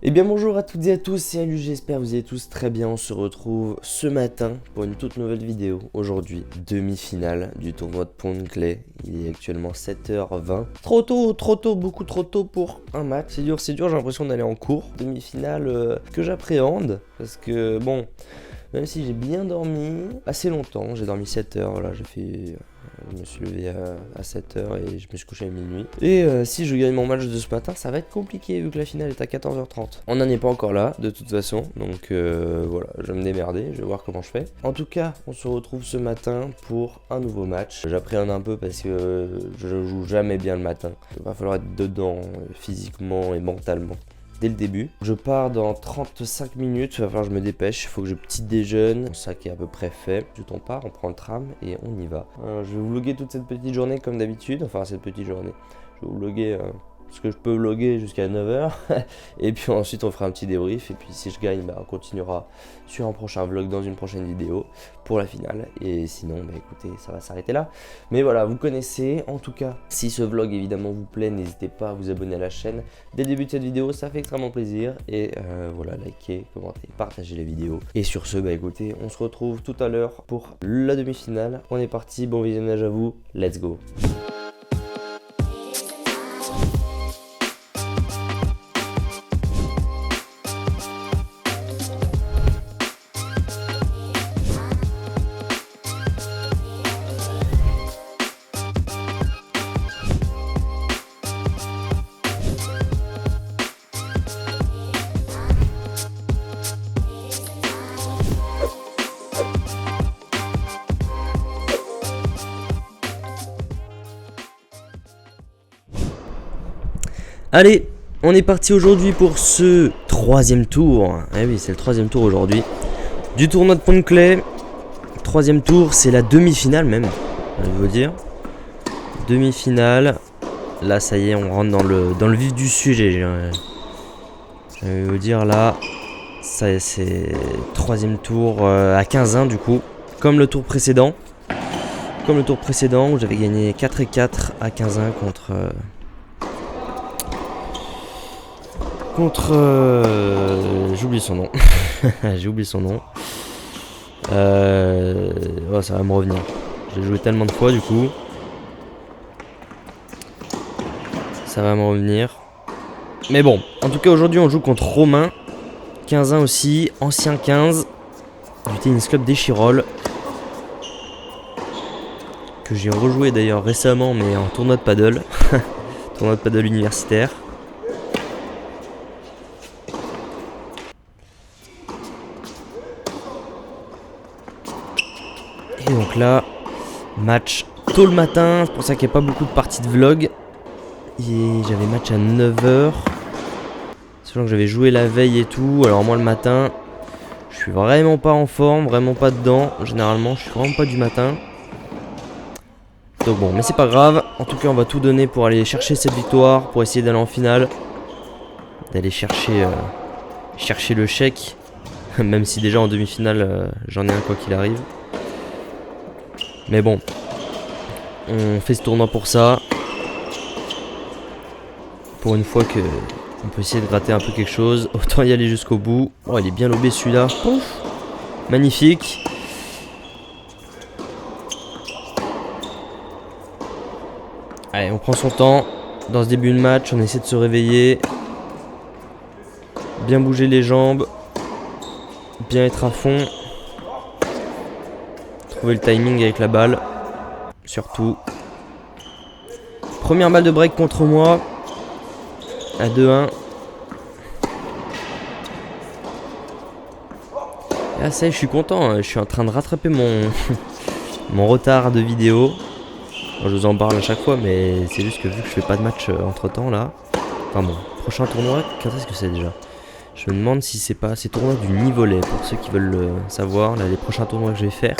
Eh bien bonjour à toutes et à tous, c'est Alu, j'espère que vous allez tous très bien. On se retrouve ce matin pour une toute nouvelle vidéo. Aujourd'hui, demi-finale du tournoi de Pont-de-Clay. Il est actuellement 7h20. Trop tôt, beaucoup trop tôt pour un match. C'est dur, j'ai l'impression d'aller en cours. Demi-finale que j'appréhende parce que bon, même si j'ai bien dormi assez longtemps, j'ai dormi 7 heures, voilà, je me suis levé à 7 heures et je me suis couché à minuit. Et si je gagne mon match de ce matin, ça va être compliqué vu que la finale est à 14h30. On n'en est pas encore là, de toute façon, donc voilà, je vais me démerder, je vais voir comment je fais. En tout cas, on se retrouve ce matin pour un nouveau match. J'appréhende un peu parce que je joue jamais bien le matin. Il va falloir être dedans physiquement et mentalement. Dès le début. Je pars dans 35 minutes, il va falloir que je me dépêche, il faut que je petit déjeune, mon sac est à peu près fait. Ensuite on part, on prend le tram et on y va. Je vais vlogger toute cette petite journée comme d'habitude, enfin cette petite journée. Je vais vlogger ce que je peux vlogger jusqu'à 9h et puis ensuite on fera un petit débrief et puis si je gagne, on continuera sur un prochain vlog dans une prochaine vidéo pour la finale et sinon écoutez, ça va s'arrêter là. Mais voilà, vous connaissez. En tout cas, si ce vlog évidemment vous plaît, n'hésitez pas à vous abonner à la chaîne dès le début de cette vidéo, ça fait extrêmement plaisir et voilà, likez, commentez, partagez les vidéos et sur ce, écoutez, on se retrouve tout à l'heure pour la demi-finale. On est parti, bon visionnage à vous, let's go. Allez, on est parti aujourd'hui pour ce troisième tour. Eh oui, c'est le troisième tour aujourd'hui du tournoi de Pont-de-Clay. Troisième tour, c'est la demi-finale même, je vais vous dire. Demi-finale. Là, ça y est, on rentre dans le vif du sujet. Je vais vous dire là, ça c'est troisième tour à 15-1 du coup, comme le tour précédent. Comme le tour précédent où j'avais gagné 4-4 à 15-1 j'oublie son nom. J'ai oublié son nom. Oh, ça va me revenir. J'ai joué tellement de fois du coup. Ça va me revenir. Mais bon, en tout cas aujourd'hui on joue contre Romain. 15-1 aussi, ancien 15 du tennis club d'Échirolles. Que j'ai rejoué d'ailleurs récemment mais en tournoi de paddle. Tournoi de paddle universitaire. Et donc là, match tôt le matin, c'est pour ça qu'il n'y a pas beaucoup de parties de vlog. Et j'avais match à 9h. Sachant que j'avais joué la veille et tout. Alors moi le matin, je suis vraiment pas en forme, vraiment pas dedans. Généralement, je suis vraiment pas du matin. Donc bon, mais c'est pas grave. En tout cas, on va tout donner pour aller chercher cette victoire, pour essayer d'aller en finale. D'aller chercher le chèque. Même si déjà en demi-finale, j'en ai un quoi qu'il arrive. Mais bon, on fait ce tournoi pour ça. Pour une fois que on peut essayer de gratter un peu quelque chose. Autant y aller jusqu'au bout. Oh, il est bien lobé celui-là. Ouf, magnifique. Allez, on prend son temps. Dans ce début de match, on essaie de se réveiller. Bien bouger les jambes. Bien être à fond. Trouver le timing avec la balle. Surtout. Première balle de break contre moi. À 2-1. Ah ça y est, je suis content. Je suis en train de rattraper mon retard de vidéo. Je vous en parle à chaque fois, mais c'est juste que vu que je fais pas de match entre temps là. Enfin bon, prochain tournoi, quand est-ce que c'est déjà? Je me demande si c'est pas ces tournois du Nivolet pour ceux qui veulent le savoir. Là, les prochains tournois que je vais faire.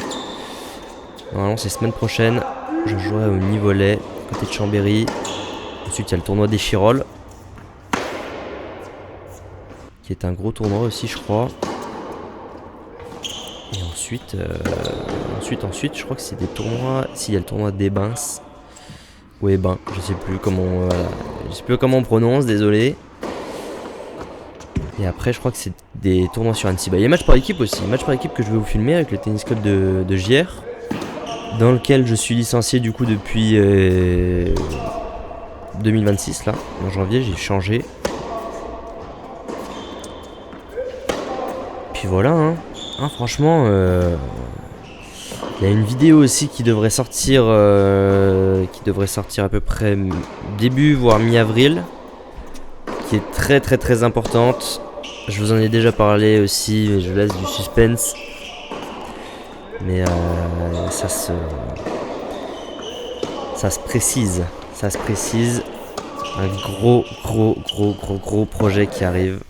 Normalement, c'est semaine prochaine. Je jouerai au Nivolet, côté de Chambéry. Ensuite, il y a le tournoi d'Échirolles, qui est un gros tournoi aussi, je crois. Et ensuite, je crois que c'est des tournois. S'il y a le tournoi d'Ebens. Ou Ebin, je sais plus comment on prononce, désolé. Et après, je crois que c'est des tournois sur Annecy. Bah, il y a match par équipe aussi. Match par équipe que je vais vous filmer avec le tennis club de JR. Dans lequel je suis licencié du coup depuis 2026 là. En janvier, j'ai changé. Puis voilà, hein. Franchement, il y a une vidéo aussi qui devrait sortir à peu près début voire mi-avril, qui est très très très importante. Je vous en ai déjà parlé aussi, mais je laisse du suspense. Mais ça se précise. Ça se précise. Un gros projet qui arrive.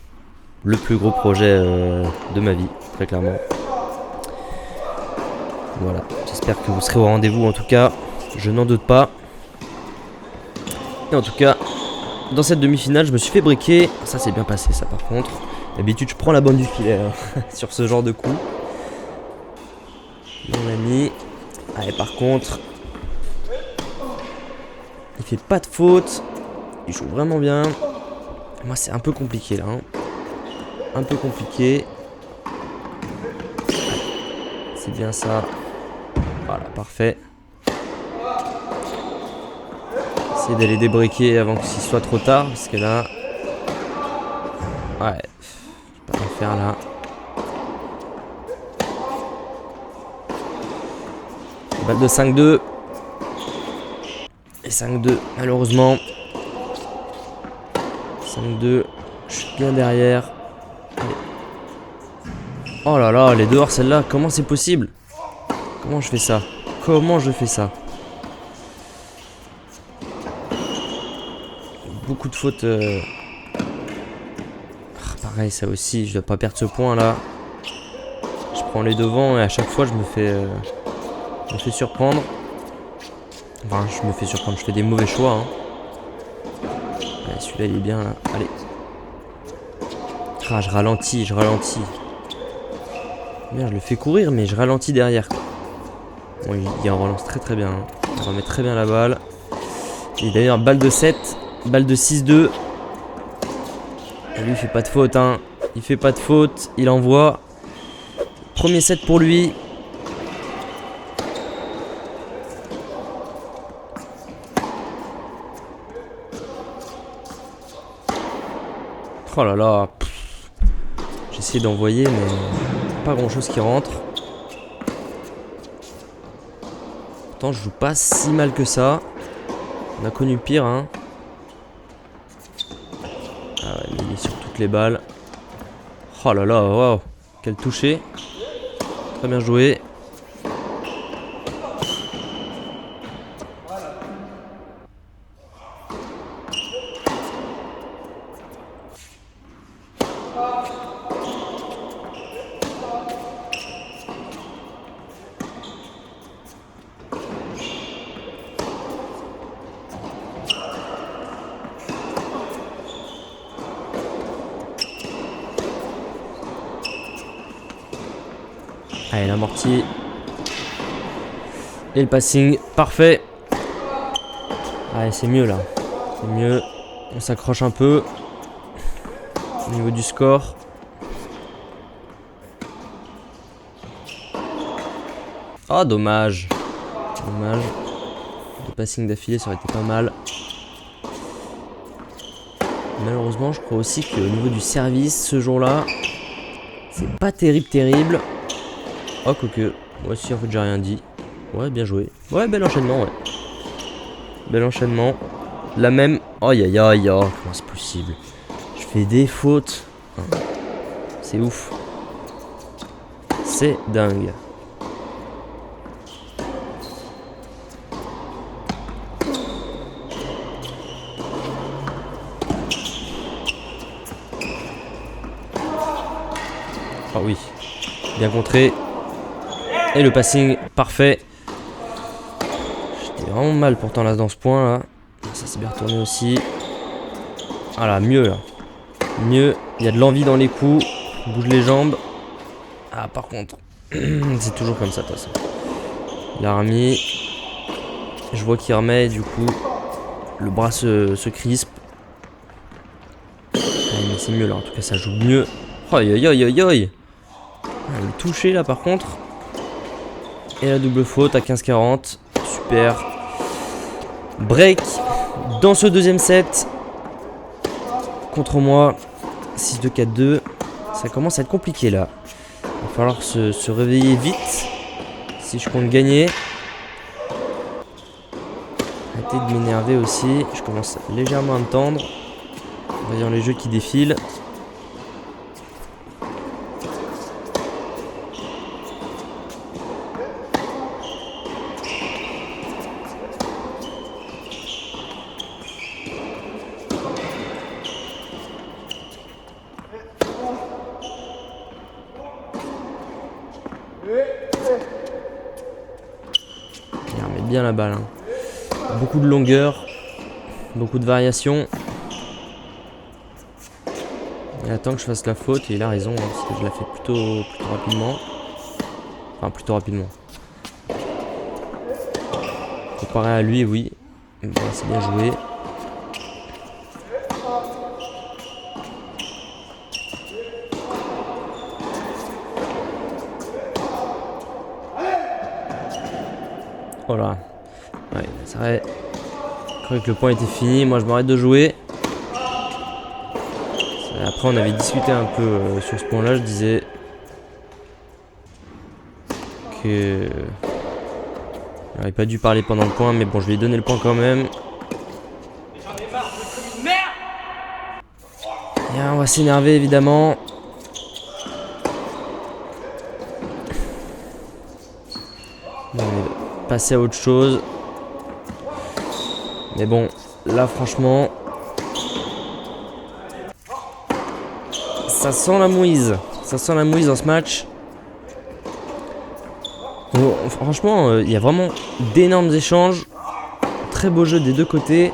Le plus gros projet de ma vie, très clairement. Voilà, j'espère que vous serez au rendez-vous en tout cas. Je n'en doute pas. Et en tout cas, dans cette demi-finale, je me suis fait briquer. Ça s'est bien passé ça par contre. D'habitude, je prends la bande du filet hein, sur ce genre de coup. Mon ami. Allez, par contre, il fait pas de faute. Il joue vraiment bien. Moi, c'est un peu compliqué là. Hein. Un peu compliqué. C'est bien ça. Voilà, parfait. Essayer d'aller débriquer avant qu'il soit trop tard. Parce que là... Ouais. Je peux pas rien faire là. Balle de 5-2. Et 5-2, malheureusement. 5-2. Je suis bien derrière. Allez. Oh là là, les dehors celle-là, comment c'est possible? Comment je fais ça? Comment je fais ça? Beaucoup de fautes. Pareil, ça aussi, je dois pas perdre ce point là. Je prends les devants et à chaque fois je me fais surprendre. Enfin, je me fais surprendre, je fais des mauvais choix. Hein. Ouais, celui-là il est bien là. Allez. Ah, je ralentis. Merde, je le fais courir, mais je ralentis derrière. Quoi. Bon, il en relance très très bien. Hein. Il remet très bien la balle. Et d'ailleurs, balle de 7, balle de 6-2. Et lui, il fait pas de faute. Hein. Il fait pas de faute. Il envoie. Premier set pour lui. Oh là là. J'ai essayé d'envoyer, mais pas grand chose qui rentre. Pourtant, je joue pas si mal que ça. On a connu pire, hein. Ah ouais, mais il est sur toutes les balles. Oh là là, waouh. Quel toucher. Très bien joué. Allez, l'amorti. Et le passing, parfait. Allez, c'est mieux là. C'est mieux. On s'accroche un peu. Au niveau du score. Oh, dommage. Dommage. Le passing d'affilée, ça aurait été pas mal. Malheureusement, je crois aussi qu'au niveau du service, ce jour-là, c'est pas terrible. Oh, quoique. Moi aussi, en fait, j'ai rien dit. Ouais, bien joué. Ouais, bel enchaînement, ouais. Bel enchaînement. La même. Oh, aïe. Comment c'est possible? Je fais des fautes. C'est ouf. C'est dingue. Oh oui. Bien contré. Et le passing parfait. J'étais vraiment mal pourtant là dans ce point là. Ça s'est bien retourné aussi. Voilà, mieux là. Mieux. Il y a de l'envie dans les coups. On bouge les jambes. Ah, par contre, c'est toujours comme ça de toute façon. Il a remis. Je vois qu'il remet, du coup, le bras se crispe. Ah, mais c'est mieux là, en tout cas ça joue mieux. Oh, aïe aïe aïe aïe aïe. Ah, le touché là par contre. Et la double faute à 15-40. Super. Break dans ce deuxième set. Contre moi. 6-2-4-2. Ça commence à être compliqué là. Il va falloir se réveiller vite. Si je compte gagner. Arrêtez de m'énerver aussi. Je commence légèrement à me tendre. En voyant les jeux qui défilent. Il remet bien la balle. Hein. Beaucoup de longueur. Beaucoup de variations. Il attend que je fasse la faute et il a raison. Hein, parce que je la fais plutôt rapidement. Enfin, plutôt rapidement. Comparé à lui, oui. Bon, c'est bien joué. Voilà. Ouais, ça aurait... Je croyais que le point était fini. Moi, je m'arrête de jouer. Après, on avait discuté un peu sur ce point-là. Je disais que j'aurais pas dû parler pendant le point, mais bon, je lui ai donné le point quand même. Et on va s'énerver évidemment. Bon, on est passé à autre chose. Mais bon, là franchement, ça sent la mouise. Ça sent la mouise dans ce match. Bon, franchement, il y a vraiment d'énormes échanges. Très beau jeu des deux côtés.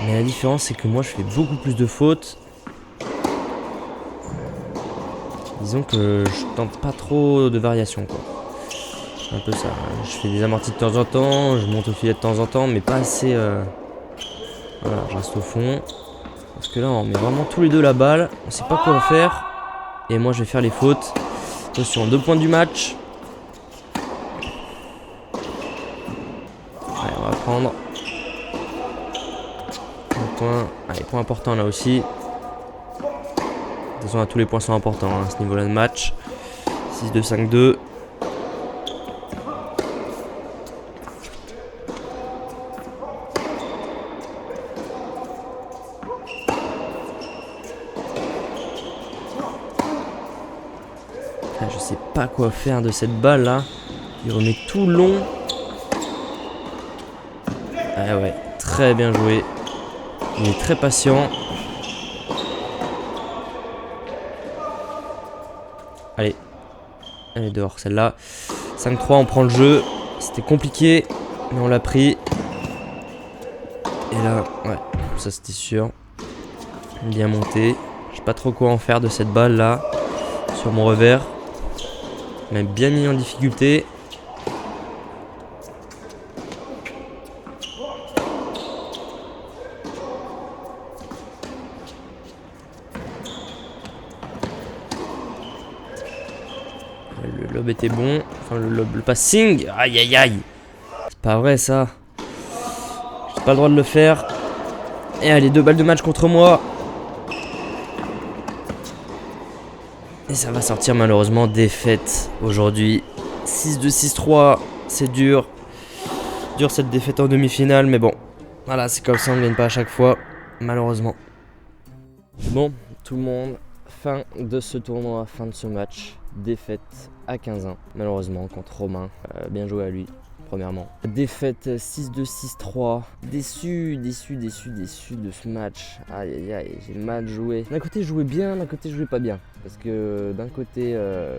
Mais la différence, c'est que moi, je fais beaucoup plus de fautes. Disons que je tente pas trop de variations, quoi. C'est un peu ça. Je fais des amortis de temps en temps, je monte au filet de temps en temps, mais pas assez... Voilà, je reste au fond. Parce que là, on met vraiment tous les deux la balle. On sait pas quoi faire. Et moi, je vais faire les fautes. Attention, 2 points du match. Allez, on va prendre. Un point. Allez, point important là aussi. Attention, à tous les points sont importants hein, à ce niveau-là de match. 6-2-5-2. Je sais pas quoi faire de cette balle là. Il remet tout long. Ah ouais, très bien joué. Il est très patient. Allez. Elle est dehors celle-là. 5-3, on prend le jeu. C'était compliqué, mais on l'a pris. Et là, ouais, ça c'était sûr. Bien monté. Je sais pas trop quoi en faire de cette balle là. Sur mon revers. Mais bien mis en difficulté. Le lob était bon. Enfin, le passing. Aïe, aïe, aïe. C'est pas vrai, ça. J'ai pas le droit de le faire. Et allez, 2 balles de match contre moi. Et ça va sortir malheureusement défaite aujourd'hui. 6-2, 6-3. C'est dur. Dur cette défaite en demi-finale. Mais bon, voilà, c'est comme ça, on ne gagne pas à chaque fois. Malheureusement. Bon, tout le monde. Fin de ce tournoi, fin de ce match. Défaite à 15-1, malheureusement, contre Romain. Bien joué à lui, premièrement. Défaite 6-2, 6-3. Déçu de ce match. Aïe, aïe, aïe, j'ai mal joué. D'un côté, je jouais bien, d'un côté, je jouais pas bien. Parce que d'un côté,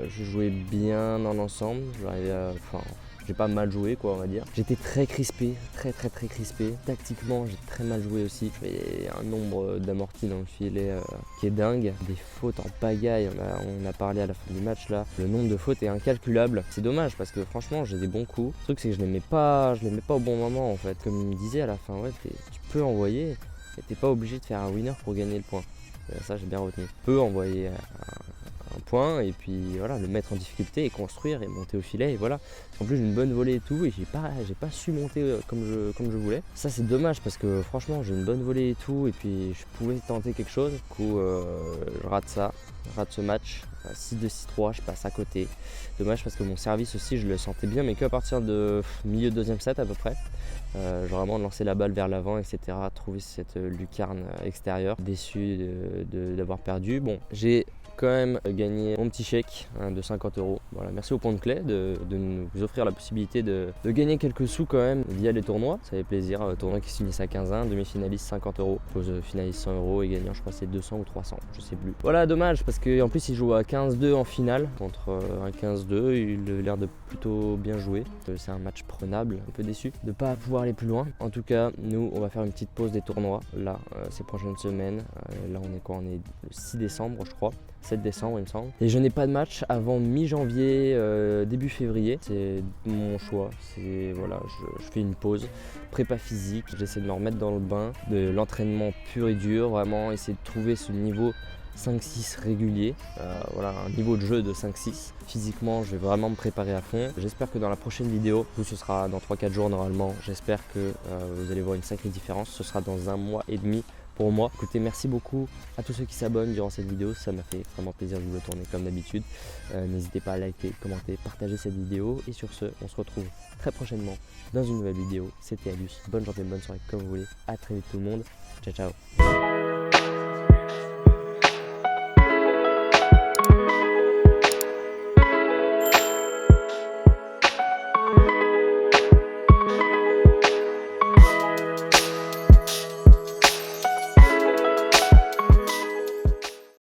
je jouais bien dans l'ensemble. J'arrivais à... Enfin, j'ai pas mal joué, quoi, on va dire. J'étais très crispé, très crispé. Tactiquement, j'ai très mal joué aussi. J'avais un nombre d'amortis dans le filet qui est dingue. Des fautes en pagaille, on a parlé à la fin du match là. Le nombre de fautes est incalculable. C'est dommage parce que franchement, j'ai des bons coups. Le truc, c'est que je les mets pas au bon moment en fait. Comme il me disait à la fin, ouais, tu peux envoyer, mais t'es pas obligé de faire un winner pour gagner le point. Ça j'ai bien retenu. On peut envoyer un point et puis voilà, le mettre en difficulté et construire et monter au filet et voilà. En plus j'ai une bonne volée et tout et j'ai pas su monter comme je voulais. Ça c'est dommage parce que franchement j'ai une bonne volée et tout et puis je pouvais tenter quelque chose. Du coup je rate ça, je rate ce match. 6-2, 6-3, je passe à côté. Dommage parce que mon service aussi je le sentais bien mais qu'à partir de milieu de deuxième set à peu près. J'ai vraiment lancé la balle vers l'avant, etc. Trouver cette lucarne extérieure. Déçu d'avoir perdu. Bon, j'ai quand même gagné mon petit chèque de 50 €. Voilà, merci au Pont de Clay de nous offrir la possibilité de gagner quelques sous quand même via les tournois. Ça fait plaisir. Tournoi qui se finissent à 15-1, demi-finaliste 50 €, pose finaliste 100 € et gagnant je crois c'est 200 ou 300, je sais plus. Voilà, dommage parce qu'en plus il joue à 15-2 en finale contre un 15-2. Il a l'air de plutôt bien jouer. C'est un match prenable, un peu déçu de ne pas pouvoir aller plus loin. En tout cas, nous on va faire une petite pause des tournois là ces prochaines semaines. Là on est quoi? On est le 6 décembre je crois. 7 décembre il me semble. Et je n'ai pas de match avant mi-janvier, début février. C'est mon choix. C'est voilà, je fais une pause. Prépa physique, j'essaie de me remettre dans le bain, de l'entraînement pur et dur, vraiment essayer de trouver ce niveau 5-6 régulier, voilà, un niveau de jeu de 5-6. Physiquement, je vais vraiment me préparer à fond. J'espère que dans la prochaine vidéo, ce sera dans 3-4 jours normalement, j'espère que vous allez voir une sacrée différence. Ce sera dans 1 mois et demi pour moi. Écoutez, merci beaucoup à tous ceux qui s'abonnent durant cette vidéo, ça m'a fait vraiment plaisir de vous le tourner comme d'habitude. N'hésitez pas à liker, commenter, partager cette vidéo et sur ce, on se retrouve très prochainement dans une nouvelle vidéo. C'était Alus, bonne journée, bonne soirée comme vous voulez. À très vite tout le monde, ciao ciao.